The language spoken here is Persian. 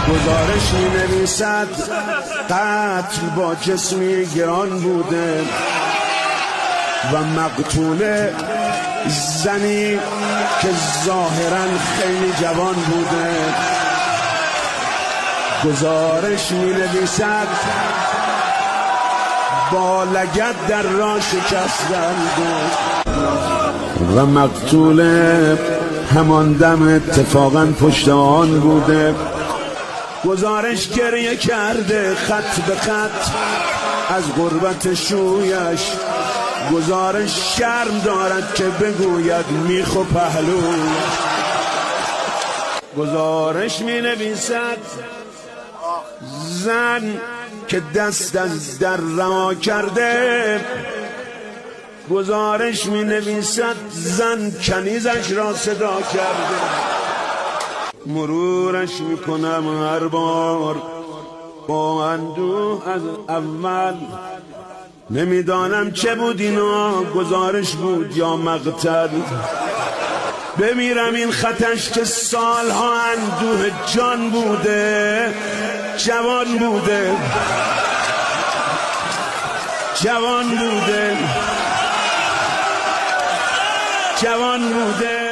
گزارش می نویسد قتل با جسمی گران بوده و مقتول زنی که ظاهرا خیلی جوان بوده. گزارش می نویسد با لگد در راه شکستند و مقتول همان دم اتفاقا پشت آن بوده. گزارش گریه کرده خط به خط از غربت شویش. گزارش شرم دارد که بگوید میخ و پهلویش. گزارش می نویسد زن که دست از در رها کرده. گزارش می نویسد زن کنیزش را صدا کرده. مرورش می کنم هر بار با اندوه از اول. نمیدانم چه بود اینا، گزارش بود یا مقتل. بمیرم این خطش که سالها اندوه جان بوده. جوان بوده، جوان بوده، جوان بوده.